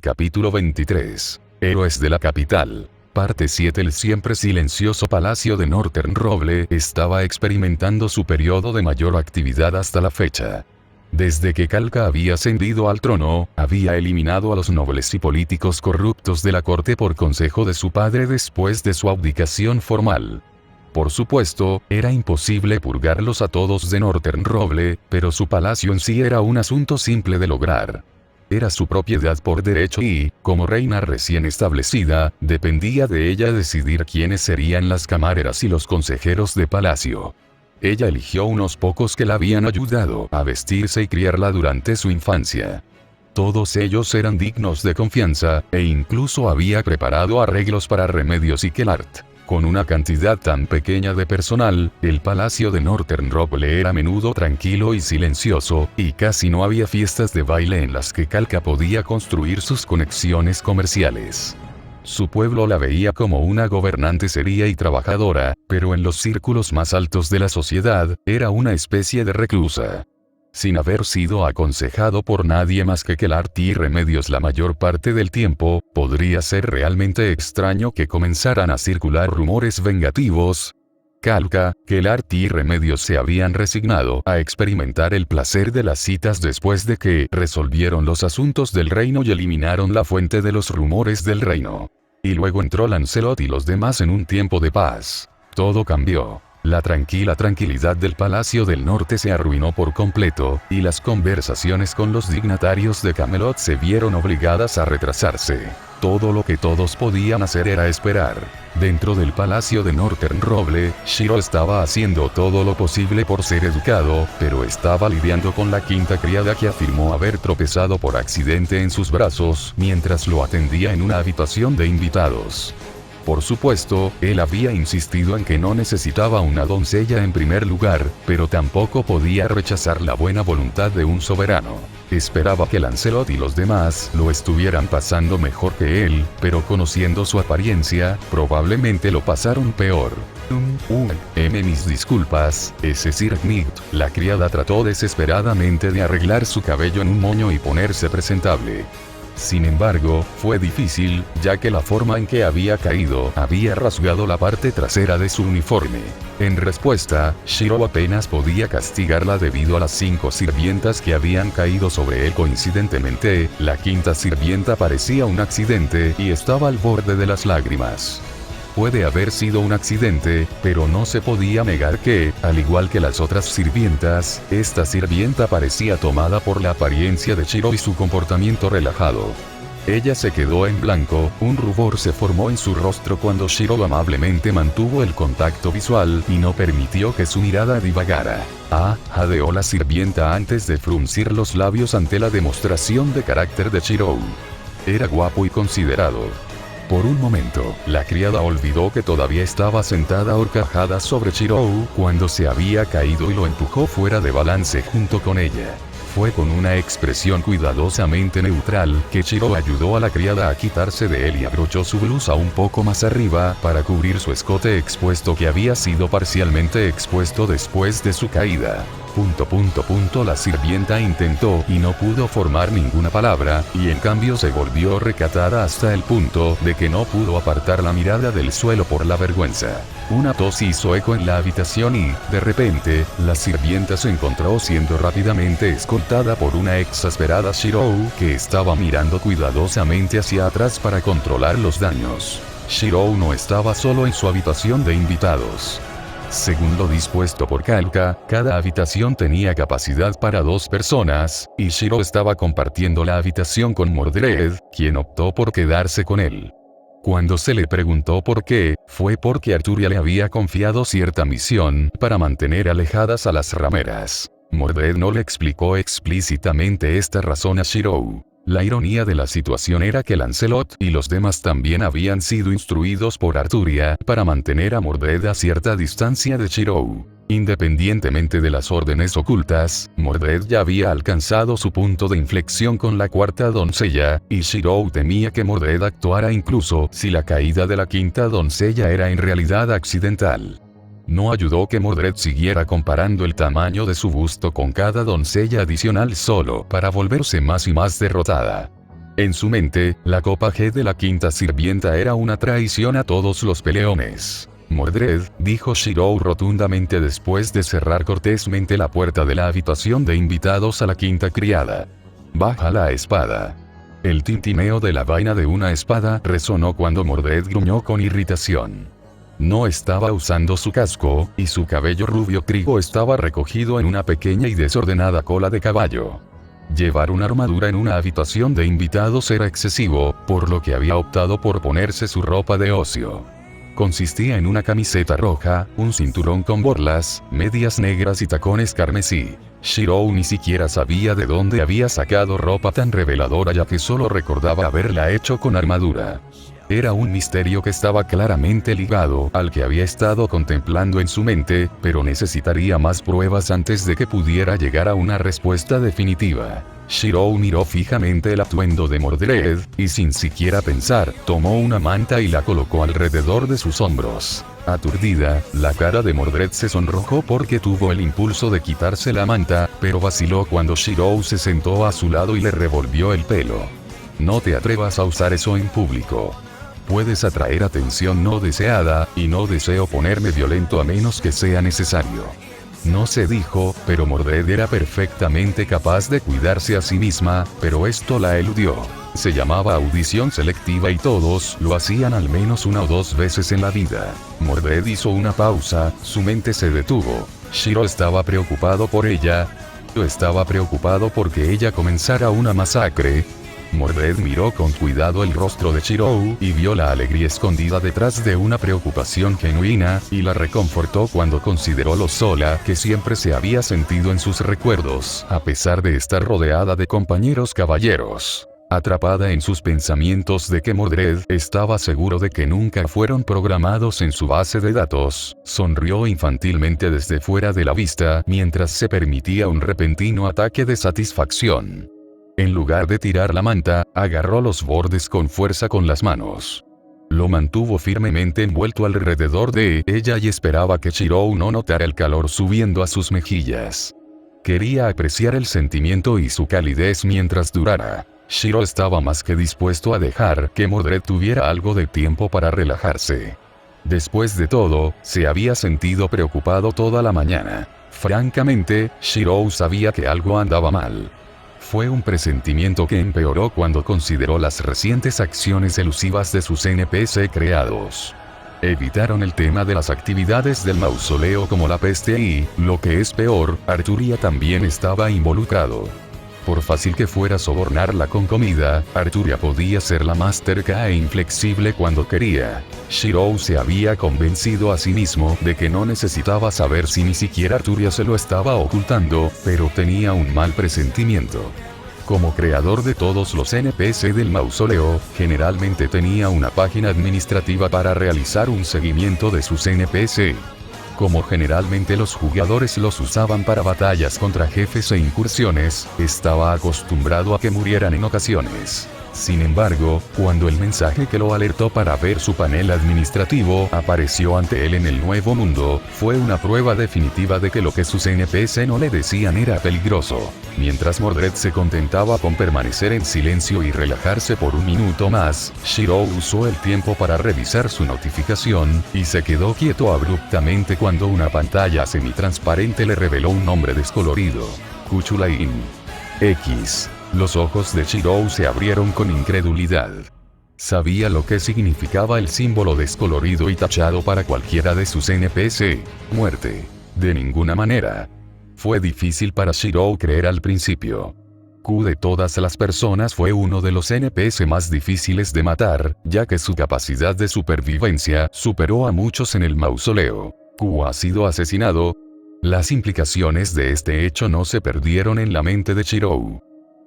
Capítulo 23. Héroes de la capital. Parte 7. El siempre silencioso palacio de Northern Roble estaba experimentando su periodo de mayor actividad hasta la fecha. Desde que Kalka había ascendido al trono, había eliminado a los nobles y políticos corruptos de la corte por consejo de su padre después de su abdicación formal. Por supuesto, era imposible purgarlos a todos de Northern Roble, pero su palacio en sí era un asunto simple de lograr. Era su propiedad por derecho y, como reina recién establecida, dependía de ella decidir quiénes serían las camareras y los consejeros de palacio. Ella eligió unos pocos que la habían ayudado a vestirse y criarla durante su infancia. Todos ellos eran dignos de confianza, e incluso había preparado arreglos para Remedios y Kellart. Con una cantidad tan pequeña de personal, el palacio de Northern Roble era a menudo tranquilo y silencioso, y casi no había fiestas de baile en las que Kalka podía construir sus conexiones comerciales. Su pueblo la veía como una gobernante seria y trabajadora, pero en los círculos más altos de la sociedad, era una especie de reclusa. Sin haber sido aconsejado por nadie más que Kellart y Remedios la mayor parte del tiempo, podría ser realmente extraño que comenzaran a circular rumores vengativos. Kalka, Kellart y Remedios se habían resignado a experimentar el placer de las citas después de que resolvieron los asuntos del reino y eliminaron la fuente de los rumores del reino. Y luego entró Lancelot y los demás en un tiempo de paz. Todo cambió. La tranquilidad del Palacio del Norte se arruinó por completo, y las conversaciones con los dignatarios de Camelot se vieron obligadas a retrasarse. Todo lo que todos podían hacer era esperar. Dentro del Palacio de Northern Roble, Shiro estaba haciendo todo lo posible por ser educado, pero estaba lidiando con la quinta criada que afirmó haber tropezado por accidente en sus brazos mientras lo atendía en una habitación de invitados. Por supuesto, él había insistido en que no necesitaba una doncella en primer lugar, pero tampoco podía rechazar la buena voluntad de un soberano. Esperaba que Lancelot y los demás lo estuvieran pasando mejor que él, pero conociendo su apariencia, probablemente lo pasaron peor. Mis disculpas, ese Sir Knight. La criada trató desesperadamente de arreglar su cabello en un moño y ponerse presentable. Sin embargo, fue difícil, ya que la forma en que había caído había rasgado la parte trasera de su uniforme. En respuesta, Shiro apenas podía castigarla debido a las 5 sirvientas que habían caído sobre él coincidentemente. La quinta sirvienta parecía un accidente y estaba al borde de las lágrimas. Puede haber sido un accidente, pero no se podía negar que, al igual que las otras sirvientas, esta sirvienta parecía tomada por la apariencia de Shiro y su comportamiento relajado. Ella se quedó en blanco, un rubor se formó en su rostro cuando Shiro amablemente mantuvo el contacto visual y no permitió que su mirada divagara. Jadeó la sirvienta antes de fruncir los labios ante la demostración de carácter de Shiro. Era guapo y considerado. Por un momento, la criada olvidó que todavía estaba sentada ahorcajada sobre Shiro cuando se había caído y lo empujó fuera de balance junto con ella. Fue con una expresión cuidadosamente neutral que Shiro ayudó a la criada a quitarse de él y abrochó su blusa un poco más arriba para cubrir su escote expuesto que había sido parcialmente expuesto después de su caída. La sirvienta intentó y no pudo formar ninguna palabra, y en cambio se volvió recatada hasta el punto de que no pudo apartar la mirada del suelo por la vergüenza. Una tos hizo eco en la habitación y, de repente, la sirvienta se encontró siendo rápidamente escoltada por una exasperada Shiro que estaba mirando cuidadosamente hacia atrás para controlar los daños. Shiro no estaba solo en su habitación de invitados. Según lo dispuesto por Kalka, cada habitación tenía capacidad para 2 personas, y Shiro estaba compartiendo la habitación con Mordred, quien optó por quedarse con él. Cuando se le preguntó por qué, fue porque Arturia le había confiado cierta misión para mantener alejadas a las rameras. Mordred no le explicó explícitamente esta razón a Shiro. La ironía de la situación era que Lancelot y los demás también habían sido instruidos por Arturia para mantener a Mordred a cierta distancia de Shiro. Independientemente de las órdenes ocultas, Mordred ya había alcanzado su punto de inflexión con la cuarta doncella, y Shiro temía que Mordred actuara incluso si la caída de la quinta doncella era en realidad accidental. No ayudó que Mordred siguiera comparando el tamaño de su busto con cada doncella adicional solo para volverse más y más derrotada. En su mente, la copa G de la quinta sirvienta era una traición a todos los peleones. Mordred, dijo Shirou rotundamente después de cerrar cortésmente la puerta de la habitación de invitados a la quinta criada. Baja la espada. El tintineo de la vaina de una espada resonó cuando Mordred gruñó con irritación. No estaba usando su casco, y su cabello rubio trigo estaba recogido en una pequeña y desordenada cola de caballo. Llevar una armadura en una habitación de invitados era excesivo, por lo que había optado por ponerse su ropa de ocio. Consistía en una camiseta roja, un cinturón con borlas, medias negras y tacones carmesí. Shirou ni siquiera sabía de dónde había sacado ropa tan reveladora, ya que solo recordaba haberla hecho con armadura. Era un misterio que estaba claramente ligado al que había estado contemplando en su mente, pero necesitaría más pruebas antes de que pudiera llegar a una respuesta definitiva. Shirou miró fijamente el atuendo de Mordred, y sin siquiera pensar, tomó una manta y la colocó alrededor de sus hombros. Aturdida, la cara de Mordred se sonrojó porque tuvo el impulso de quitarse la manta, pero vaciló cuando Shirou se sentó a su lado y le revolvió el pelo. No te atrevas a usar eso en público. Puedes atraer atención no deseada, y no deseo ponerme violento a menos que sea necesario. No se dijo, pero Mordred era perfectamente capaz de cuidarse a sí misma, pero esto la eludió. Se llamaba audición selectiva y todos lo hacían al menos una o dos veces en la vida. Mordred hizo una pausa, su mente se detuvo. Shiro estaba preocupado por ella. Yo estaba preocupado porque ella comenzara una masacre. Mordred miró con cuidado el rostro de Shirou y vio la alegría escondida detrás de una preocupación genuina, y la reconfortó cuando consideró lo sola que siempre se había sentido en sus recuerdos, a pesar de estar rodeada de compañeros caballeros. Atrapada en sus pensamientos de que Mordred estaba seguro de que nunca fueron programados en su base de datos, sonrió infantilmente desde fuera de la vista mientras se permitía un repentino ataque de satisfacción. En lugar de tirar la manta, agarró los bordes con fuerza con las manos. Lo mantuvo firmemente envuelto alrededor de ella y esperaba que Shirou no notara el calor subiendo a sus mejillas. Quería apreciar el sentimiento y su calidez mientras durara. Shiro estaba más que dispuesto a dejar que Mordred tuviera algo de tiempo para relajarse. Después de todo, se había sentido preocupado toda la mañana. Francamente, Shirou sabía que algo andaba mal. Fue un presentimiento que empeoró cuando consideró las recientes acciones elusivas de sus NPC creados. Evitaron el tema de las actividades del mausoleo como la peste y, lo que es peor, Arturia también estaba involucrado. Por fácil que fuera sobornarla con comida, Arturia podía ser la más terca e inflexible cuando quería. Shirou se había convencido a sí mismo de que no necesitaba saber si ni siquiera Arturia se lo estaba ocultando, pero tenía un mal presentimiento. Como creador de todos los NPC del mausoleo, generalmente tenía una página administrativa para realizar un seguimiento de sus NPC. Como generalmente los jugadores los usaban para batallas contra jefes e incursiones, estaba acostumbrado a que murieran en ocasiones. Sin embargo, cuando el mensaje que lo alertó para ver su panel administrativo apareció ante él en el Nuevo Mundo, fue una prueba definitiva de que lo que sus NPC no le decían era peligroso. Mientras Mordred se contentaba con permanecer en silencio y relajarse por un minuto más, Shirou usó el tiempo para revisar su notificación, y se quedó quieto abruptamente cuando una pantalla semitransparente le reveló un nombre descolorido. Kuchulain. X. Los ojos de Shirou se abrieron con incredulidad. Sabía lo que significaba el símbolo descolorido y tachado para cualquiera de sus NPC. Muerte. De ninguna manera. Fue difícil para Shirou creer al principio. Q de todas las personas fue uno de los NPC más difíciles de matar, ya que su capacidad de supervivencia superó a muchos en el mausoleo. Q ha sido asesinado. Las implicaciones de este hecho no se perdieron en la mente de Shirou.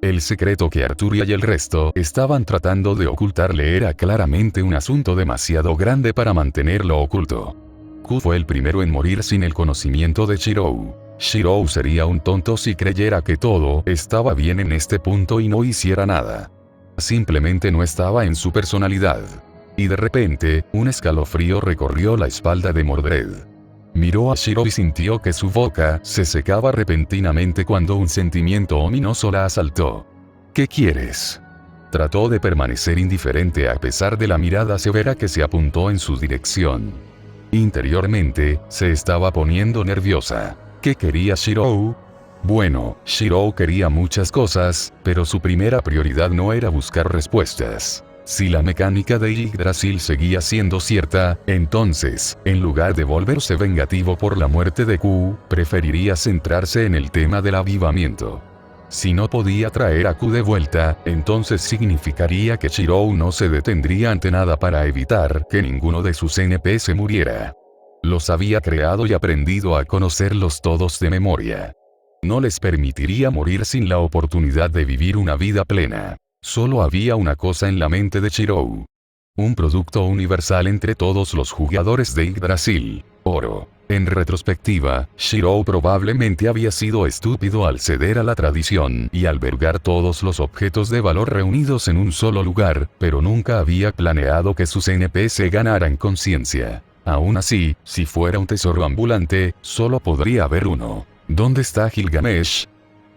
El secreto que Arturia y el resto estaban tratando de ocultarle era claramente un asunto demasiado grande para mantenerlo oculto. Q fue el primero en morir sin el conocimiento de Shirou. Shirou sería un tonto si creyera que todo estaba bien en este punto y no hiciera nada. Simplemente no estaba en su personalidad. Y de repente, un escalofrío recorrió la espalda de Mordred. Miró a Shirou y sintió que su boca se secaba repentinamente cuando un sentimiento ominoso la asaltó. ¿Qué quieres? Trató de permanecer indiferente a pesar de la mirada severa que se apuntó en su dirección. Interiormente, se estaba poniendo nerviosa. ¿Qué quería Shirou? Bueno, Shirou quería muchas cosas, pero su primera prioridad no era buscar respuestas. Si la mecánica de Yggdrasil seguía siendo cierta, entonces, en lugar de volverse vengativo por la muerte de Q, preferiría centrarse en el tema del avivamiento. Si no podía traer a Q de vuelta, entonces significaría que Shirou no se detendría ante nada para evitar que ninguno de sus NP se muriera. Los había creado y aprendido a conocerlos todos de memoria. No les permitiría morir sin la oportunidad de vivir una vida plena. Solo había una cosa en la mente de Shirou. Un producto universal entre todos los jugadores de Yggdrasil: oro. En retrospectiva, Shirou probablemente había sido estúpido al ceder a la tradición y albergar todos los objetos de valor reunidos en un solo lugar, pero nunca había planeado que sus NPC se ganaran conciencia. Aún así, si fuera un tesoro ambulante, solo podría haber uno. ¿Dónde está Gilgamesh?,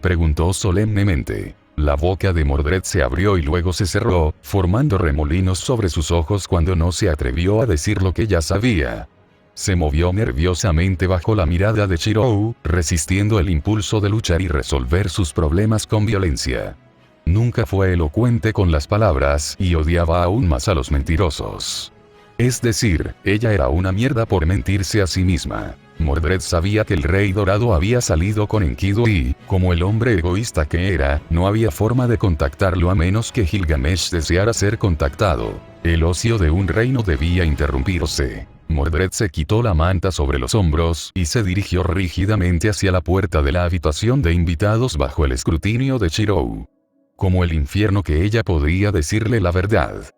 preguntó solemnemente. La boca de Mordred se abrió y luego se cerró, formando remolinos sobre sus ojos cuando no se atrevió a decir lo que ya sabía. Se movió nerviosamente bajo la mirada de Shirou, resistiendo el impulso de luchar y resolver sus problemas con violencia. Nunca fue elocuente con las palabras y odiaba aún más a los mentirosos. Es decir, ella era una mierda por mentirse a sí misma. Mordred sabía que el Rey Dorado había salido con Enkidu y, como el hombre egoísta que era, no había forma de contactarlo a menos que Gilgamesh deseara ser contactado. El ocio de un reino debía interrumpirse. Mordred se quitó la manta sobre los hombros y se dirigió rígidamente hacia la puerta de la habitación de invitados bajo el escrutinio de Shirou. Como el infierno que ella podría decirle la verdad.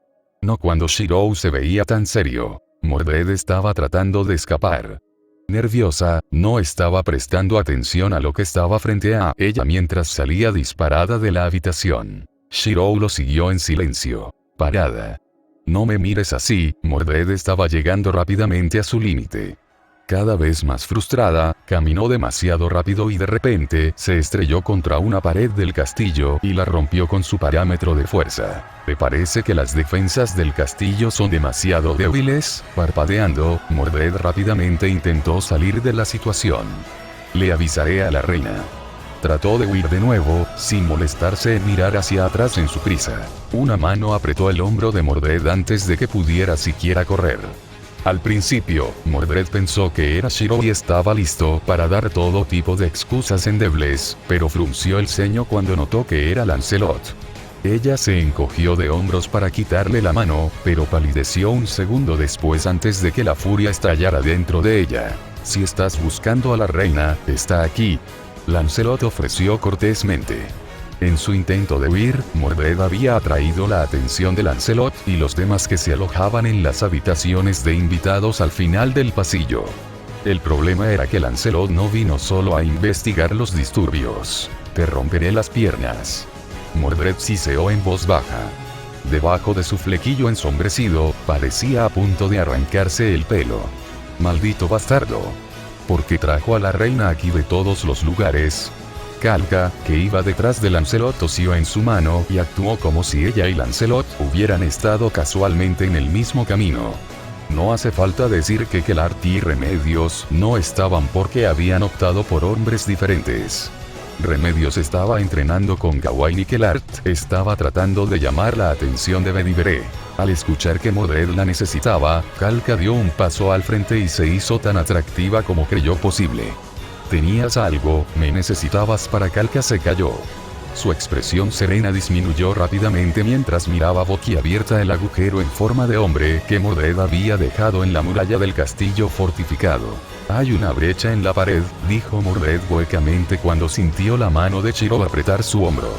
No cuando Shirou se veía tan serio. Mordred estaba tratando de escapar. Nerviosa, no estaba prestando atención a lo que estaba frente a ella mientras salía disparada de la habitación. Shirou lo siguió en silencio. Parada. No me mires así, Mordred estaba llegando rápidamente a su límite. Cada vez más frustrada, caminó demasiado rápido y de repente se estrelló contra una pared del castillo y la rompió con su parámetro de fuerza. ¿Te parece que las defensas del castillo son demasiado débiles? Parpadeando, Mordred rápidamente intentó salir de la situación. Le avisaré a la reina. Trató de huir de nuevo, sin molestarse en mirar hacia atrás en su prisa. Una mano apretó el hombro de Mordred antes de que pudiera siquiera correr. Al principio, Mordred pensó que era Shirou y estaba listo para dar todo tipo de excusas endebles, pero frunció el ceño cuando notó que era Lancelot. Ella se encogió de hombros para quitarle la mano, pero palideció un segundo después antes de que la furia estallara dentro de ella. Si estás buscando a la reina, está aquí. Lancelot ofreció cortésmente. En su intento de huir, Mordred había atraído la atención de Lancelot y los demás que se alojaban en las habitaciones de invitados al final del pasillo. El problema era que Lancelot no vino solo a investigar los disturbios. Te romperé las piernas. Mordred siseó en voz baja. Debajo de su flequillo ensombrecido, parecía a punto de arrancarse el pelo. Maldito bastardo. ¿Por qué trajo a la reina aquí de todos los lugares? Kalka, que iba detrás de Lancelot, tosió en su mano y actuó como si ella y Lancelot hubieran estado casualmente en el mismo camino. No hace falta decir que Kellart y Remedios no estaban porque habían optado por hombres diferentes. Remedios estaba entrenando con Gawain y Kellart estaba tratando de llamar la atención de Bedivere. Al escuchar que Mordred la necesitaba, Kalka dio un paso al frente y se hizo tan atractiva como creyó posible. Tenías algo, me necesitabas. Para Kalka se cayó. Su expresión serena disminuyó rápidamente mientras miraba boquiabierta el agujero en forma de hombre que Mordred había dejado en la muralla del castillo fortificado. Hay una brecha en la pared, dijo Mordred huecamente cuando sintió la mano de Shirou apretar su hombro.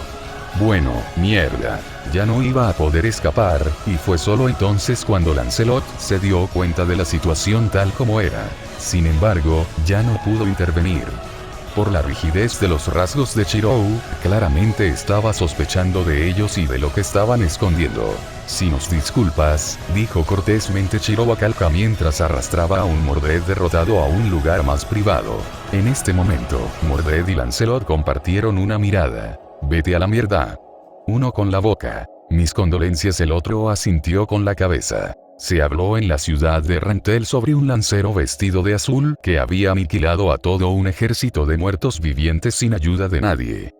Bueno, mierda. Ya no iba a poder escapar, y fue solo entonces cuando Lancelot se dio cuenta de la situación tal como era. Sin embargo, ya no pudo intervenir. Por la rigidez de los rasgos de Shirou, claramente estaba sospechando de ellos y de lo que estaban escondiendo. Si nos disculpas, dijo cortésmente Shirou a Kalka mientras arrastraba a un Mordred derrotado a un lugar más privado. En este momento, Mordred y Lancelot compartieron una mirada. Vete a la mierda. Uno con la boca. Mis condolencias. El otro asintió con la cabeza. Se habló en la ciudad de Rantel sobre un lancero vestido de azul que había aniquilado a todo un ejército de muertos vivientes sin ayuda de nadie.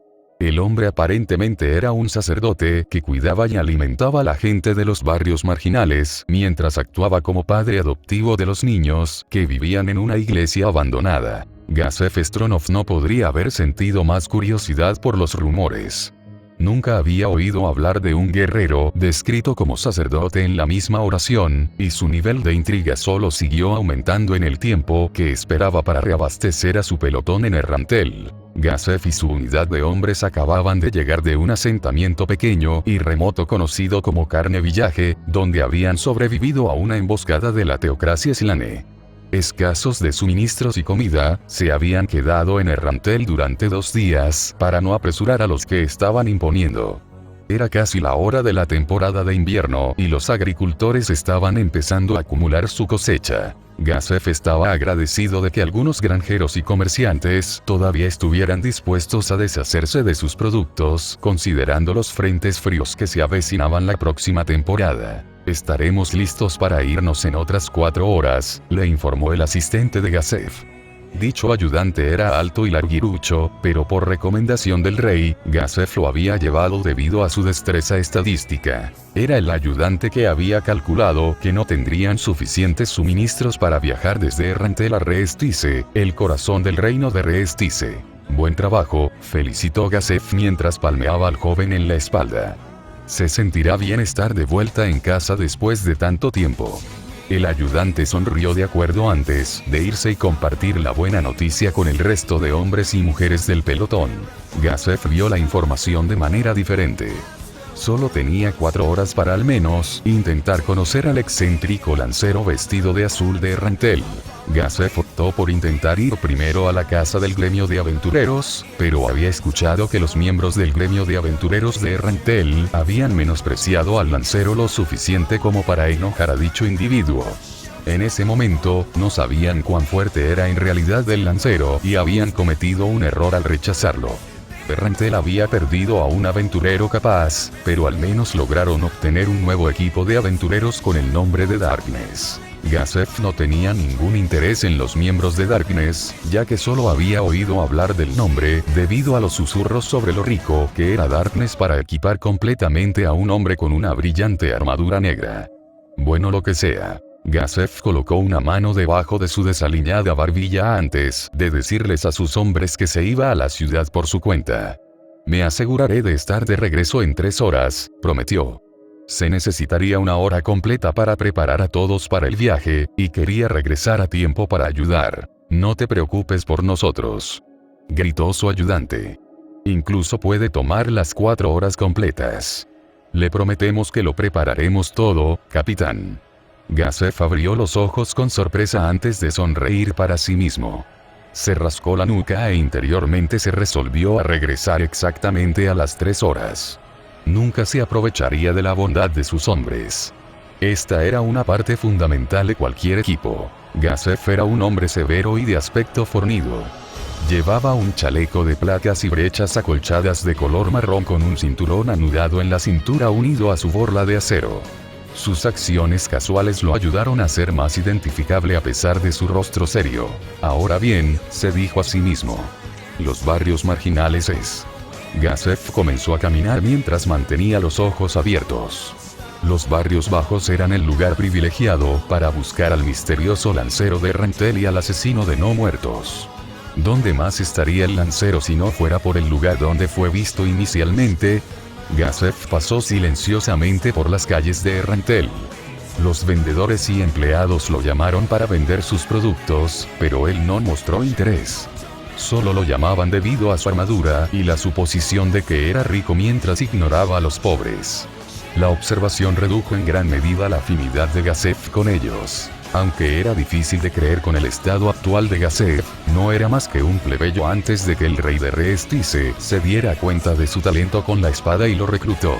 El hombre aparentemente era un sacerdote que cuidaba y alimentaba a la gente de los barrios marginales, mientras actuaba como padre adoptivo de los niños que vivían en una iglesia abandonada. Gazef Stronov no podría haber sentido más curiosidad por los rumores. Nunca había oído hablar de un guerrero descrito como sacerdote en la misma oración, y su nivel de intriga solo siguió aumentando en el tiempo que esperaba para reabastecer a su pelotón en Errantel. Gazef y su unidad de hombres acababan de llegar de un asentamiento pequeño y remoto conocido como Carne Village, donde habían sobrevivido a una emboscada de la teocracia Slane. Escasos de suministros y comida, se habían quedado en Errantel durante 2 días para no apresurar a los que estaban imponiendo. Era casi la hora de la temporada de invierno y los agricultores estaban empezando a acumular su cosecha. Gazef estaba agradecido de que algunos granjeros y comerciantes todavía estuvieran dispuestos a deshacerse de sus productos, considerando los frentes fríos que se avecinaban la próxima temporada. Estaremos listos para irnos en otras 4 horas, le informó el asistente de Gazef. Dicho ayudante era alto y larguirucho, pero por recomendación del rey, Gazef lo había llevado debido a su destreza estadística. Era el ayudante que había calculado que no tendrían suficientes suministros para viajar desde Errantel a Reestice, el corazón del reino de Reestice. Buen trabajo, felicitó Gazef mientras palmeaba al joven en la espalda. Se sentirá bien estar de vuelta en casa después de tanto tiempo. El ayudante sonrió de acuerdo antes de irse y compartir la buena noticia con el resto de hombres y mujeres del pelotón. Gazef vio la información de manera diferente. Solo tenía 4 horas para al menos intentar conocer al excéntrico lancero vestido de azul de Errantel. Gazef optó por intentar ir primero a la casa del gremio de aventureros, pero había escuchado que los miembros del gremio de aventureros de Errantel habían menospreciado al lancero lo suficiente como para enojar a dicho individuo. En ese momento, no sabían cuán fuerte era en realidad el lancero y habían cometido un error al rechazarlo. Errantel había perdido a un aventurero capaz, pero al menos lograron obtener un nuevo equipo de aventureros con el nombre de Darkness. Gazef no tenía ningún interés en los miembros de Darkness, ya que solo había oído hablar del nombre debido a los susurros sobre lo rico que era Darkness para equipar completamente a un hombre con una brillante armadura negra. Bueno, lo que sea. Gazef colocó una mano debajo de su desaliñada barbilla antes de decirles a sus hombres que se iba a la ciudad por su cuenta. Me aseguraré de estar de regreso en 3 horas, prometió. Se necesitaría 1 hora completa para preparar a todos para el viaje, y quería regresar a tiempo para ayudar. No te preocupes por nosotros, gritó su ayudante. Incluso puede tomar las 4 horas completas. Le prometemos que lo prepararemos todo, capitán. Gazef abrió los ojos con sorpresa antes de sonreír para sí mismo. Se rascó la nuca e interiormente se resolvió a regresar exactamente a las 3 horas. Nunca se aprovecharía de la bondad de sus hombres. Esta era una parte fundamental de cualquier equipo. Gazef era un hombre severo y de aspecto fornido. Llevaba un chaleco de placas y brechas acolchadas de color marrón con un cinturón anudado en la cintura unido a su borla de acero. Sus acciones casuales lo ayudaron a ser más identificable a pesar de su rostro serio. Ahora bien, se dijo a sí mismo. Los barrios marginales es. Gazef comenzó a caminar mientras mantenía los ojos abiertos. Los barrios bajos eran el lugar privilegiado para buscar al misterioso lancero de Errantel y al asesino de no muertos. ¿Dónde más estaría el lancero si no fuera por el lugar donde fue visto inicialmente? Gazef pasó silenciosamente por las calles de Errantel. Los vendedores y empleados lo llamaron para vender sus productos, pero él no mostró interés. Solo lo llamaban debido a su armadura y la suposición de que era rico mientras ignoraba a los pobres. La observación redujo en gran medida la afinidad de Gazef con ellos. Aunque era difícil de creer con el estado actual de Gazef, no era más que un plebeyo antes de que el rey de Reestice se diera cuenta de su talento con la espada y lo reclutó.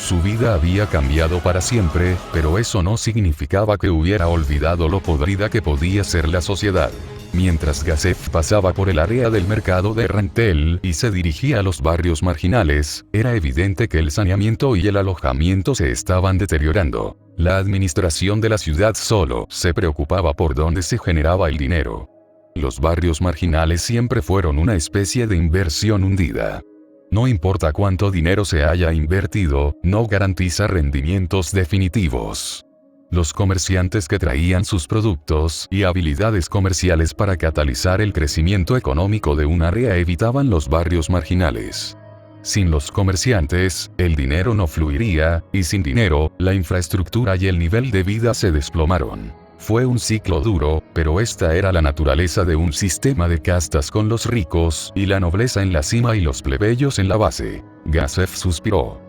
Su vida había cambiado para siempre, pero eso no significaba que hubiera olvidado lo podrida que podía ser la sociedad. Mientras Gazef pasaba por el área del mercado de Rentel y se dirigía a los barrios marginales, era evidente que el saneamiento y el alojamiento se estaban deteriorando. La administración de la ciudad solo se preocupaba por dónde se generaba el dinero. Los barrios marginales siempre fueron una especie de inversión hundida. No importa cuánto dinero se haya invertido, no garantiza rendimientos definitivos. Los comerciantes que traían sus productos y habilidades comerciales para catalizar el crecimiento económico de un área evitaban los barrios marginales. Sin los comerciantes, el dinero no fluiría, y sin dinero, la infraestructura y el nivel de vida se desplomaron. Fue un ciclo duro, pero esta era la naturaleza de un sistema de castas con los ricos y la nobleza en la cima y los plebeyos en la base. Gazef suspiró.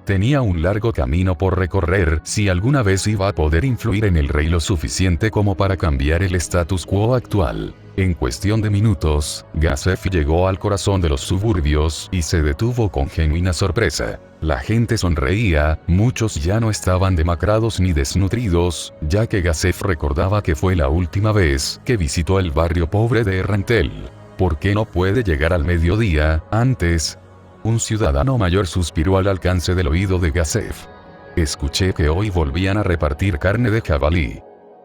Tenía un largo camino por recorrer si alguna vez iba a poder influir en el rey lo suficiente como para cambiar el status quo actual. En cuestión de minutos, Gazef llegó al corazón de los suburbios y se detuvo con genuina sorpresa. La gente sonreía, muchos ya no estaban demacrados ni desnutridos, ya que Gazef recordaba que fue la última vez que visitó el barrio pobre de Rentel. ¿Por qué no puede llegar al mediodía, antes? Un ciudadano mayor suspiró al alcance del oído de Gazef. Escuché que hoy volvían a repartir carne de jabalí.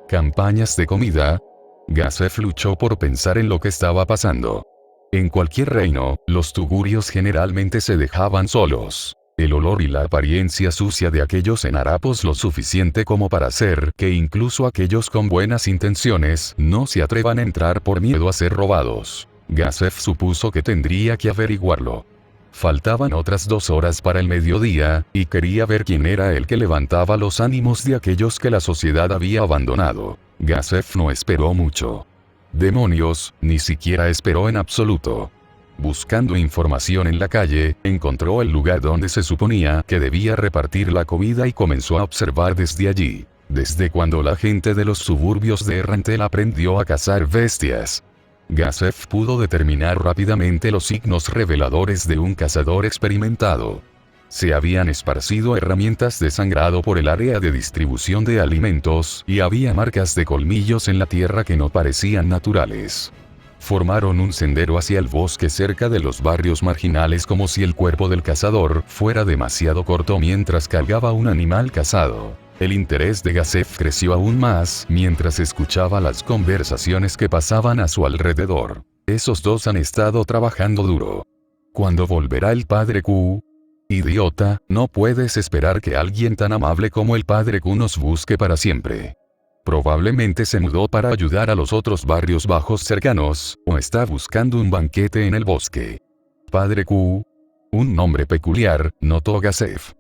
¿Campañas de comida? Gazef luchó por pensar en lo que estaba pasando. En cualquier reino, los tugurios generalmente se dejaban solos. El olor y la apariencia sucia de aquellos en harapos lo suficiente como para hacer que incluso aquellos con buenas intenciones no se atrevan a entrar por miedo a ser robados. Gazef supuso que tendría que averiguarlo. Faltaban otras 2 horas para el mediodía, y quería ver quién era el que levantaba los ánimos de aquellos que la sociedad había abandonado. Gazef no esperó mucho. Demonios, ni siquiera esperó en absoluto. Buscando información en la calle, encontró el lugar donde se suponía que debía repartir la comida y comenzó a observar desde allí. Desde cuando la gente de los suburbios de Rentel aprendió a cazar bestias. Gazef pudo determinar rápidamente los signos reveladores de un cazador experimentado. Se habían esparcido herramientas de sangrado por el área de distribución de alimentos y había marcas de colmillos en la tierra que no parecían naturales. Formaron un sendero hacia el bosque cerca de los barrios marginales como si el cuerpo del cazador fuera demasiado corto mientras cargaba un animal cazado. El interés de Gazef creció aún más mientras escuchaba las conversaciones que pasaban a su alrededor. Esos dos han estado trabajando duro. ¿Cuándo volverá el padre Q? Idiota, no puedes esperar que alguien tan amable como el padre Q nos busque para siempre. Probablemente se mudó para ayudar a los otros barrios bajos cercanos, o está buscando un banquete en el bosque. Padre Q. Un nombre peculiar, notó Gazef.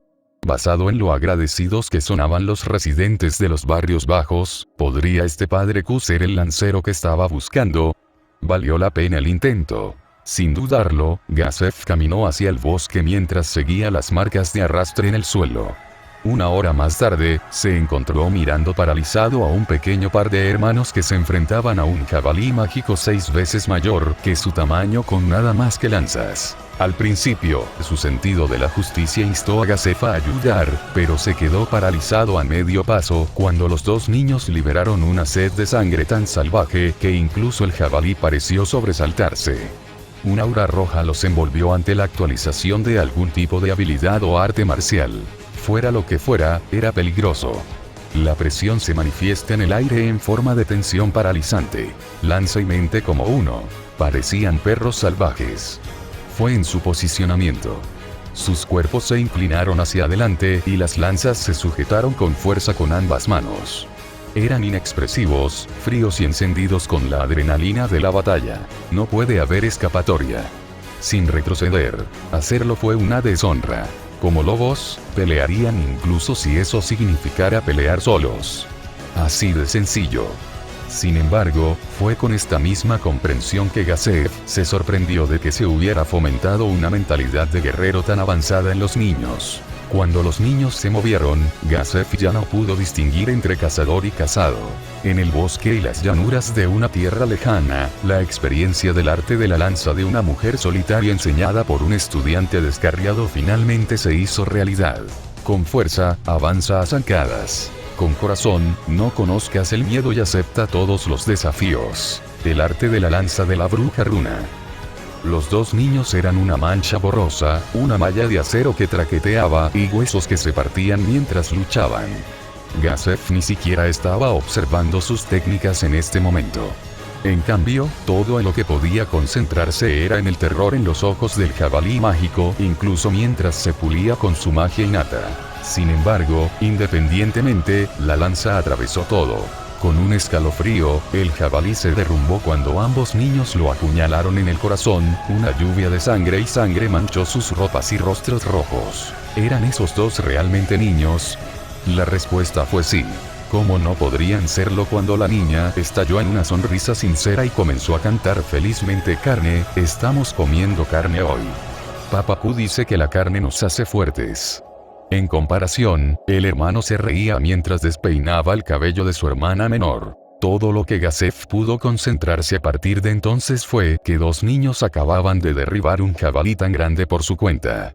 Basado en lo agradecidos que sonaban los residentes de los barrios bajos, ¿podría este padre Q ser el lancero que estaba buscando? Valió la pena el intento. Sin dudarlo, Gazef caminó hacia el bosque mientras seguía las marcas de arrastre en el suelo. 1 hora más tarde, se encontró mirando paralizado a un pequeño par de hermanos que se enfrentaban a un jabalí mágico 6 veces mayor que su tamaño con nada más que lanzas. Al principio, su sentido de la justicia instó a Gazef a ayudar, pero se quedó paralizado a medio paso cuando los 2 niños liberaron una sed de sangre tan salvaje que incluso el jabalí pareció sobresaltarse. Un aura roja los envolvió ante la actualización de algún tipo de habilidad o arte marcial. Fuera lo que fuera, era peligroso. La presión se manifiesta en el aire en forma de tensión paralizante. Lanza y mente como uno. Parecían perros salvajes. Fue en su posicionamiento. Sus cuerpos se inclinaron hacia adelante y las lanzas se sujetaron con fuerza con ambas manos. Eran inexpresivos, fríos y encendidos con la adrenalina de la batalla. No puede haber escapatoria. Sin retroceder, hacerlo fue una deshonra. Como lobos, pelearían incluso si eso significara pelear solos. Así de sencillo. Sin embargo, fue con esta misma comprensión que Gazef se sorprendió de que se hubiera fomentado una mentalidad de guerrero tan avanzada en los niños. Cuando los niños se movieron, Gazef ya no pudo distinguir entre cazador y cazado. En el bosque y las llanuras de una tierra lejana, la experiencia del arte de la lanza de una mujer solitaria enseñada por un estudiante descarriado finalmente se hizo realidad. Con fuerza, avanza a zancadas. Con corazón, no conozcas el miedo y acepta todos los desafíos. El arte de la lanza de la bruja runa. Los dos niños eran una mancha borrosa, una malla de acero que traqueteaba y huesos que se partían mientras luchaban. Gazef ni siquiera estaba observando sus técnicas en este momento. En cambio, todo en lo que podía concentrarse era en el terror en los ojos del jabalí mágico, incluso mientras se pulía con su magia innata. Sin embargo, independientemente, la lanza atravesó todo. Con un escalofrío, el jabalí se derrumbó cuando ambos niños lo apuñalaron en el corazón, una lluvia de sangre y sangre manchó sus ropas y rostros rojos. ¿Eran esos dos realmente niños? La respuesta fue sí. ¿Cómo no podrían serlo cuando la niña estalló en una sonrisa sincera y comenzó a cantar felizmente: carne, estamos comiendo carne hoy. Papá Q dice que la carne nos hace fuertes. En comparación, el hermano se reía mientras despeinaba el cabello de su hermana menor. Todo lo que Gazef pudo concentrarse a partir de entonces fue que dos niños acababan de derribar un jabalí tan grande por su cuenta.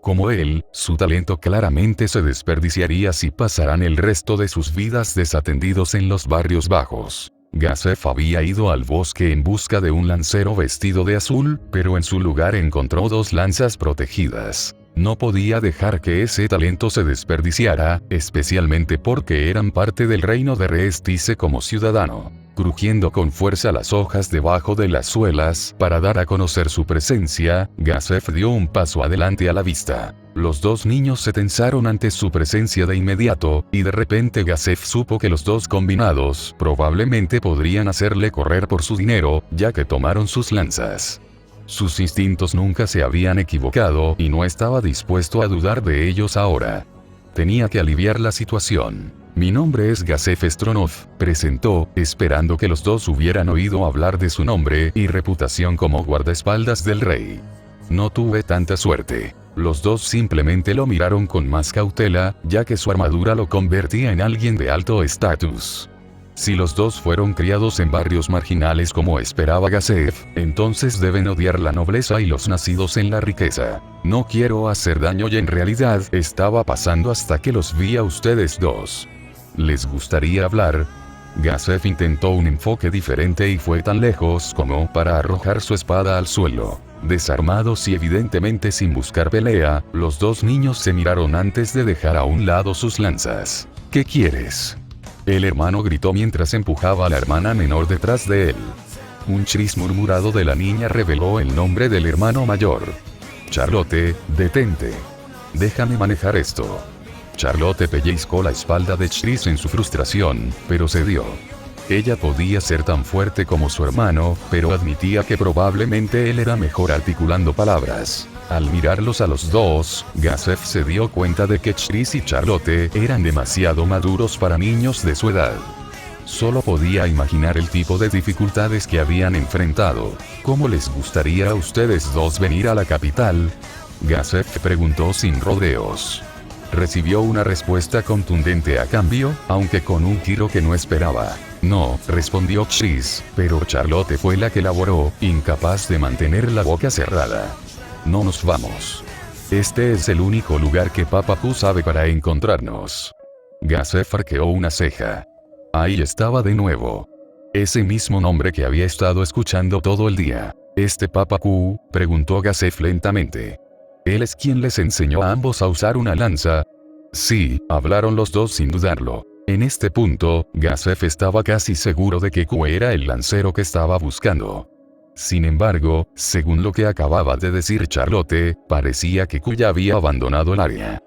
Como él, su talento claramente se desperdiciaría si pasaran el resto de sus vidas desatendidos en los barrios bajos. Gazef había ido al bosque en busca de un lancero vestido de azul, pero en su lugar encontró dos lanzas protegidas. No podía dejar que ese talento se desperdiciara, especialmente porque eran parte del reino de Reestice como ciudadano. Crujiendo con fuerza las hojas debajo de las suelas para dar a conocer su presencia, Gazef dio un paso adelante a la vista. Los dos niños se tensaron ante su presencia de inmediato, y de repente Gazef supo que los dos combinados probablemente podrían hacerle correr por su dinero, ya que tomaron sus lanzas. Sus instintos nunca se habían equivocado y no estaba dispuesto a dudar de ellos ahora. Tenía que aliviar la situación. Mi nombre es Gazef Stronov, presentó, esperando que los dos hubieran oído hablar de su nombre y reputación como guardaespaldas del rey. No tuve tanta suerte. Los dos simplemente lo miraron con más cautela, ya que su armadura lo convertía en alguien de alto estatus. Si los dos fueron criados en barrios marginales como esperaba Gazef, entonces deben odiar la nobleza y los nacidos en la riqueza. No quiero hacer daño y en realidad estaba pasando hasta que los vi a ustedes dos. ¿Les gustaría hablar? Gazef intentó un enfoque diferente y fue tan lejos como para arrojar su espada al suelo. Desarmados y evidentemente sin buscar pelea, los dos niños se miraron antes de dejar a un lado sus lanzas. ¿Qué quieres?, el hermano gritó mientras empujaba a la hermana menor detrás de él. Un chris murmurado de la niña reveló el nombre del hermano mayor. Charlotte, detente. Déjame manejar esto. Charlotte pellizcó la espalda de Chris en su frustración, pero cedió. Ella podía ser tan fuerte como su hermano, pero admitía que probablemente él era mejor articulando palabras. Al mirarlos a los dos, Gazef se dio cuenta de que Chris y Charlotte eran demasiado maduros para niños de su edad. Solo podía imaginar el tipo de dificultades que habían enfrentado. ¿Cómo les gustaría a ustedes dos venir a la capital?, Gazef preguntó sin rodeos. Recibió una respuesta contundente a cambio, aunque con un giro que no esperaba. No, respondió Chris, pero Charlotte fue la que laboró, incapaz de mantener la boca cerrada. No nos vamos. Este es el único lugar que Papá Q sabe para encontrarnos. Gazef arqueó una ceja. Ahí estaba de nuevo. Ese mismo nombre que había estado escuchando todo el día. ¿Este Papá Q?, preguntó Gazef lentamente. ¿Él es quien les enseñó a ambos a usar una lanza? Sí, hablaron los dos sin dudarlo. En este punto, Gazef estaba casi seguro de que Q era el lancero que estaba buscando. Sin embargo, según lo que acababa de decir Charlotte, parecía que Q ya había abandonado el área.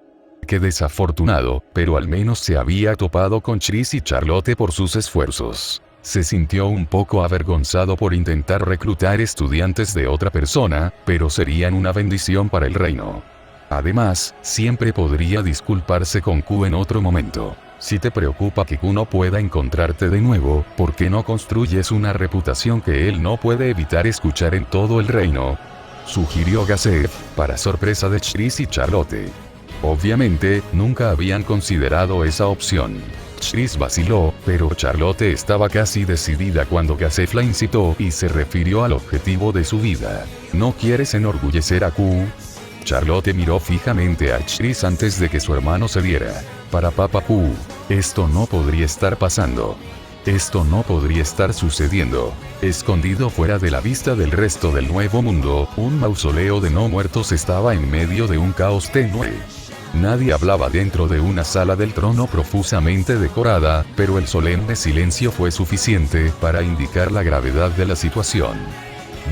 Qué desafortunado, pero al menos se había topado con Chris y Charlotte por sus esfuerzos. Se sintió un poco avergonzado por intentar reclutar estudiantes de otra persona, pero serían una bendición para el reino. Además, siempre podría disculparse con Q en otro momento. Si te preocupa que Q no pueda encontrarte de nuevo, ¿por qué no construyes una reputación que él no puede evitar escuchar en todo el reino?, sugirió Gazef, para sorpresa de Chris y Charlotte. Obviamente, nunca habían considerado esa opción. Chris vaciló, pero Charlotte estaba casi decidida cuando Gazef la incitó y se refirió al objetivo de su vida. ¿No quieres enorgullecer a Q? Charlotte miró fijamente a Chris antes de que su hermano se diera. Para Papá Q, esto no podría estar pasando. Esto no podría estar sucediendo. Escondido fuera de la vista del resto del Nuevo Mundo, un mausoleo de no muertos estaba en medio de un caos tenue. Nadie hablaba dentro de una sala del trono profusamente decorada, pero el solemne silencio fue suficiente para indicar la gravedad de la situación.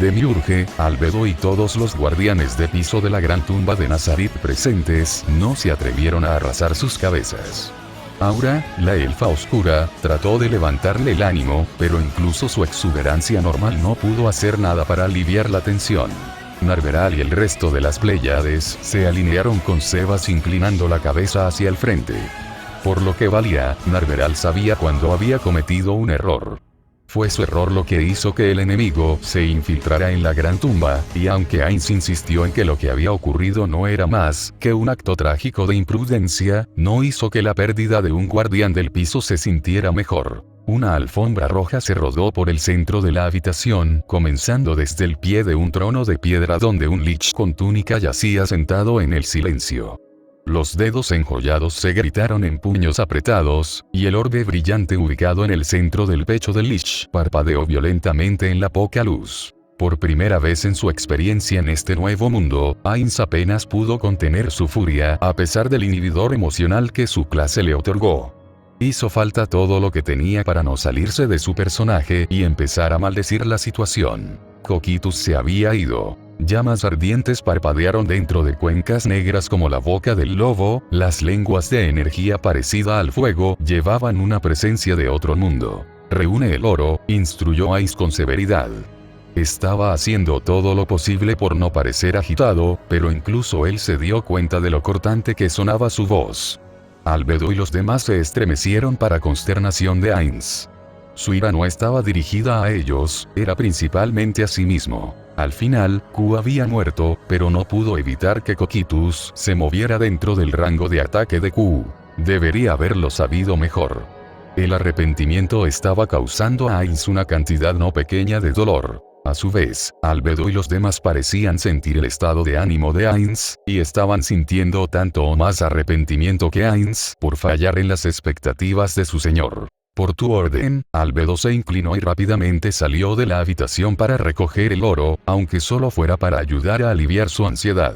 Demiurge, Albedo y todos los guardianes de piso de la gran tumba de Nazarit presentes no se atrevieron a arrasar sus cabezas. Aura, la elfa oscura, trató de levantarle el ánimo, pero incluso su exuberancia normal no pudo hacer nada para aliviar la tensión. Narveral y el resto de las Pléyades se alinearon con Sebas inclinando la cabeza hacia el frente. Por lo que valía, Narveral sabía cuando había cometido un error. Fue su error lo que hizo que el enemigo se infiltrara en la gran tumba, y aunque Ainz insistió en que lo que había ocurrido no era más que un acto trágico de imprudencia, no hizo que la pérdida de un guardián del piso se sintiera mejor. Una alfombra roja se rodó por el centro de la habitación, comenzando desde el pie de un trono de piedra donde un lich con túnica yacía sentado en el silencio. Los dedos enjollados se gritaron en puños apretados, y el orbe brillante ubicado en el centro del pecho del lich parpadeó violentamente en la poca luz. Por primera vez en su experiencia en este nuevo mundo, Ainz apenas pudo contener su furia a pesar del inhibidor emocional que su clase le otorgó. Hizo falta todo lo que tenía para no salirse de su personaje y empezar a maldecir la situación. Cocytus se había ido. Llamas ardientes parpadearon dentro de cuencas negras como la boca del lobo, las lenguas de energía parecida al fuego llevaban una presencia de otro mundo. Reúne el oro, instruyó Ainz con severidad. Estaba haciendo todo lo posible por no parecer agitado, pero incluso él se dio cuenta de lo cortante que sonaba su voz. Albedo y los demás se estremecieron para consternación de Ainz. Su ira no estaba dirigida a ellos, era principalmente a sí mismo. Al final, Q había muerto, pero no pudo evitar que Cocytus se moviera dentro del rango de ataque de Q. Debería haberlo sabido mejor. El arrepentimiento estaba causando a Ainz una cantidad no pequeña de dolor. A su vez, Albedo y los demás parecían sentir el estado de ánimo de Ainz, y estaban sintiendo tanto o más arrepentimiento que Ainz por fallar en las expectativas de su señor. Por tu orden, Albedo se inclinó y rápidamente salió de la habitación para recoger el oro, aunque solo fuera para ayudar a aliviar su ansiedad.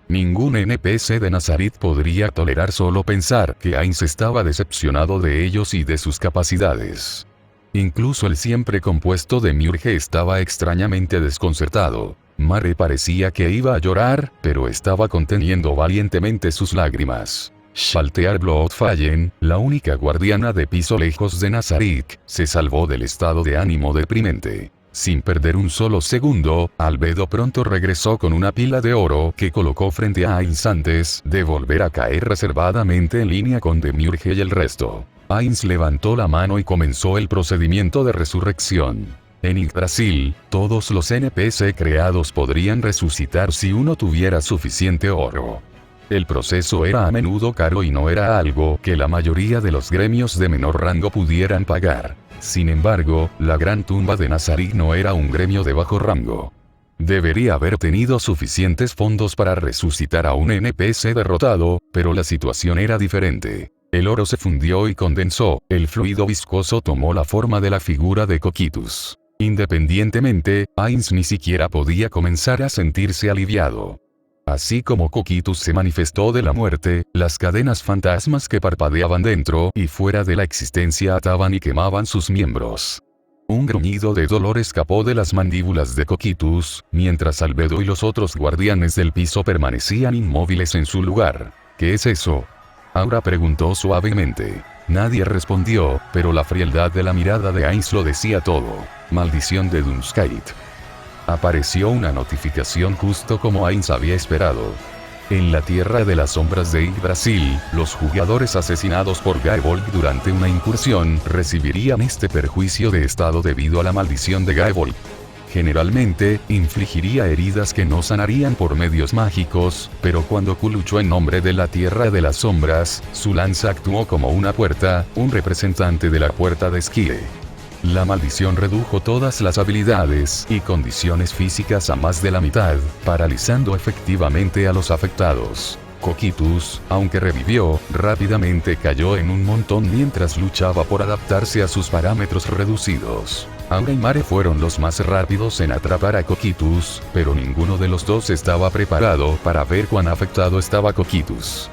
Ningún NPC de Nazarit podría tolerar solo pensar que Ainz estaba decepcionado de ellos y de sus capacidades. Incluso el siempre compuesto Demiurge estaba extrañamente desconcertado. Mare parecía que iba a llorar, pero estaba conteniendo valientemente sus lágrimas. Shaltear Bloodfallen, la única guardiana de piso lejos de Nazarit, se salvó del estado de ánimo deprimente. Sin perder un solo segundo, Albedo pronto regresó con una pila de oro que colocó frente a Ainz antes de volver a caer reservadamente en línea con Demiurge y el resto. Ainz levantó la mano y comenzó el procedimiento de resurrección. En Yggdrasil, todos los NPC creados podrían resucitar si uno tuviera suficiente oro. El proceso era a menudo caro y no era algo que la mayoría de los gremios de menor rango pudieran pagar. Sin embargo, la gran tumba de Nazarit no era un gremio de bajo rango. Debería haber tenido suficientes fondos para resucitar a un NPC derrotado, pero la situación era diferente. El oro se fundió y condensó, el fluido viscoso tomó la forma de la figura de Cocytus. Independientemente, Ainz ni siquiera podía comenzar a sentirse aliviado. Así como Cocytus se manifestó de la muerte, las cadenas fantasmas que parpadeaban dentro y fuera de la existencia ataban y quemaban sus miembros. Un gruñido de dolor escapó de las mandíbulas de Cocytus, mientras Albedo y los otros guardianes del piso permanecían inmóviles en su lugar. ¿Qué es eso? Aura preguntó suavemente. Nadie respondió, pero la frialdad de la mirada de Ainz lo decía todo. Maldición de Dunskite. Apareció una notificación justo como Ainz había esperado. En la Tierra de las Sombras de Yggdrasil, los jugadores asesinados por Gaebolg durante una incursión recibirían este perjuicio de estado debido a la maldición de Gaebolg. Generalmente, infligiría heridas que no sanarían por medios mágicos, pero cuando Q luchó en nombre de la Tierra de las Sombras, su lanza actuó como una puerta, un representante de la puerta de Skyre. La maldición redujo todas las habilidades y condiciones físicas a más de la mitad, paralizando efectivamente a los afectados. Cocytus, aunque revivió, rápidamente cayó en un montón mientras luchaba por adaptarse a sus parámetros reducidos. Aura y Mare fueron los más rápidos en atrapar a Cocytus, pero ninguno de los dos estaba preparado para ver cuán afectado estaba Cocytus.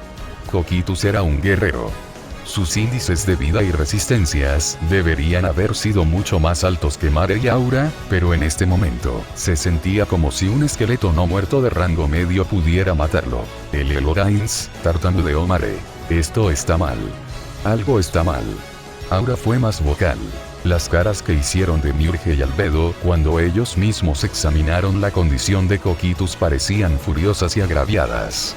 Cocytus era un guerrero. Sus índices de vida y resistencias deberían haber sido mucho más altos que Mare y Aura, pero en este momento, se sentía como si un esqueleto no muerto de rango medio pudiera matarlo. El Elorains, tartamudeó Mare. Esto está mal. Algo está mal. Aura fue más vocal. Las caras que hicieron Demiurge y Albedo cuando ellos mismos examinaron la condición de Cocytus parecían furiosas y agraviadas.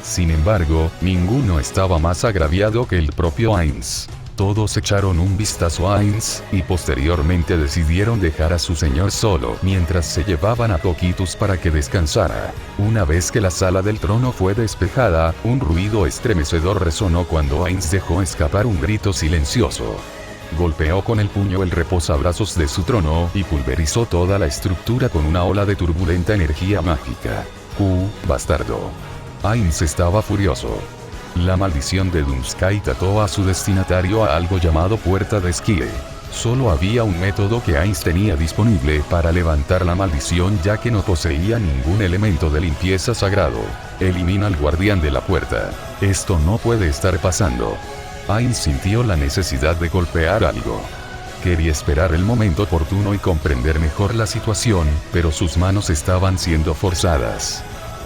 Sin embargo, ninguno estaba más agraviado que el propio Ainz. Todos echaron un vistazo a Ainz, y posteriormente decidieron dejar a su señor solo mientras se llevaban a Cocytus para que descansara. Una vez que la sala del trono fue despejada, un ruido estremecedor resonó cuando Ainz dejó escapar un grito silencioso. Golpeó con el puño el reposabrazos de su trono y pulverizó toda la estructura con una ola de turbulenta energía mágica. Bastardo. Ainz estaba furioso. La maldición de Doomskite ató a su destinatario a algo llamado Puerta de Esquile. Solo había un método que Ainz tenía disponible para levantar la maldición ya que no poseía ningún elemento de limpieza sagrado. Elimina al guardián de la puerta. Esto no puede estar pasando. Ainz sintió la necesidad de golpear algo. Quería esperar el momento oportuno y comprender mejor la situación, pero sus manos estaban siendo forzadas.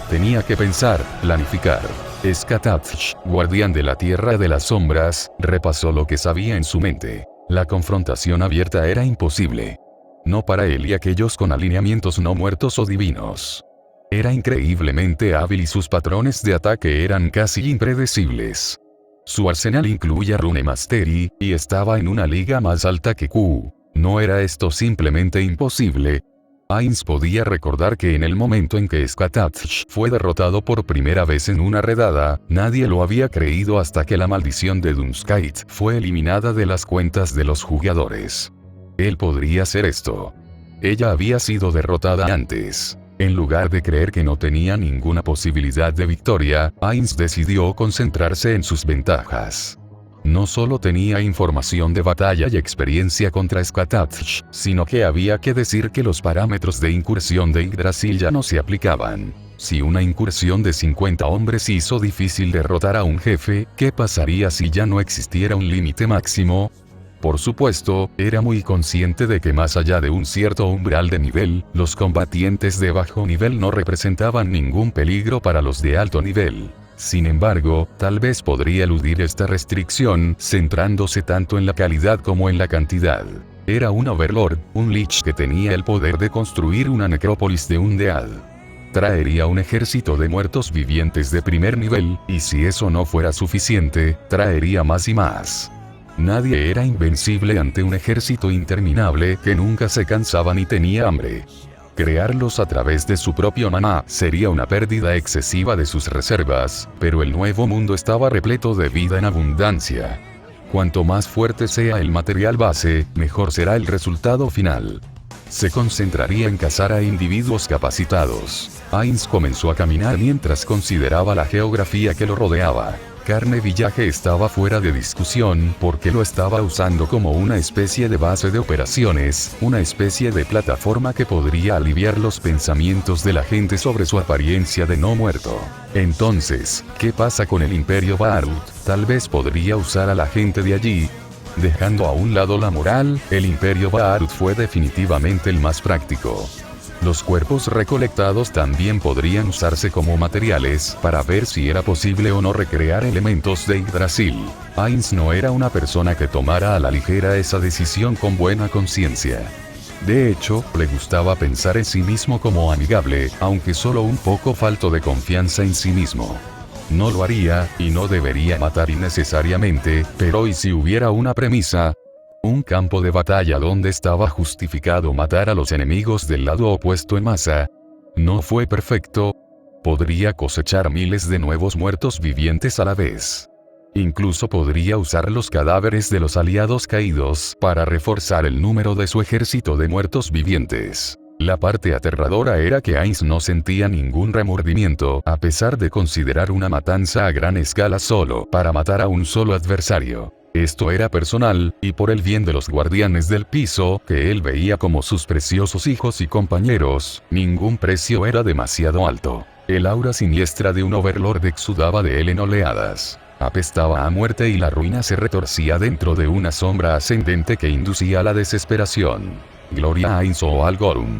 Tenía que pensar, planificar. Skatavch, guardián de la Tierra de las Sombras, repasó lo que sabía en su mente. La confrontación abierta era imposible. No para él y aquellos con alineamientos no muertos o divinos. Era increíblemente hábil y sus patrones de ataque eran casi impredecibles. Su arsenal incluía Rune Mastery, y estaba en una liga más alta que Q. ¿No era esto simplemente imposible? Ainz podía recordar que en el momento en que Skatavch fue derrotado por primera vez en una redada, nadie lo había creído hasta que la maldición de Doomskite fue eliminada de las cuentas de los jugadores. Él podría hacer esto. Ella había sido derrotada antes. En lugar de creer que no tenía ninguna posibilidad de victoria, Ainz decidió concentrarse en sus ventajas. No solo tenía información de batalla y experiencia contra Skatavch, sino que había que decir que los parámetros de incursión de Yggdrasil ya no se aplicaban. Si una incursión de 50 hombres hizo difícil derrotar a un jefe, ¿qué pasaría si ya no existiera un límite máximo? Por supuesto, era muy consciente de que más allá de un cierto umbral de nivel, los combatientes de bajo nivel no representaban ningún peligro para los de alto nivel. Sin embargo, tal vez podría eludir esta restricción, centrándose tanto en la calidad como en la cantidad. Era un Overlord, un Lich que tenía el poder de construir una necrópolis de un dead. Traería un ejército de muertos vivientes de primer nivel, y si eso no fuera suficiente, traería más y más. Nadie era invencible ante un ejército interminable que nunca se cansaba ni tenía hambre. Crearlos a través de su propio maná sería una pérdida excesiva de sus reservas, pero el nuevo mundo estaba repleto de vida en abundancia. Cuanto más fuerte sea el material base, mejor será el resultado final. Se concentraría en cazar a individuos capacitados. Ainz comenzó a caminar mientras consideraba la geografía que lo rodeaba. Carne Village estaba fuera de discusión porque lo estaba usando como una especie de base de operaciones, una especie de plataforma que podría aliviar los pensamientos de la gente sobre su apariencia de no muerto. Entonces, ¿qué pasa con el Imperio Baharut? Tal vez podría usar a la gente de allí. Dejando a un lado la moral, el Imperio Baharut fue definitivamente el más práctico. Los cuerpos recolectados también podrían usarse como materiales para ver si era posible o no recrear elementos de Yggdrasil. Ainz no era una persona que tomara a la ligera esa decisión con buena conciencia. De hecho, le gustaba pensar en sí mismo como amigable, aunque solo un poco falto de confianza en sí mismo. No lo haría, y no debería matar innecesariamente, pero ¿y si hubiera una premisa? Un campo de batalla donde estaba justificado matar a los enemigos del lado opuesto en masa. No fue perfecto. Podría cosechar miles de nuevos muertos vivientes a la vez. Incluso podría usar los cadáveres de los aliados caídos para reforzar el número de su ejército de muertos vivientes. La parte aterradora era que Ainz no sentía ningún remordimiento a pesar de considerar una matanza a gran escala solo para matar a un solo adversario. Esto era personal, y por el bien de los guardianes del piso, que él veía como sus preciosos hijos y compañeros, ningún precio era demasiado alto. El aura siniestra de un Overlord exudaba de él en oleadas. Apestaba a muerte y la ruina se retorcía dentro de una sombra ascendente que inducía a la desesperación. Gloria a Ainz o al Gorum.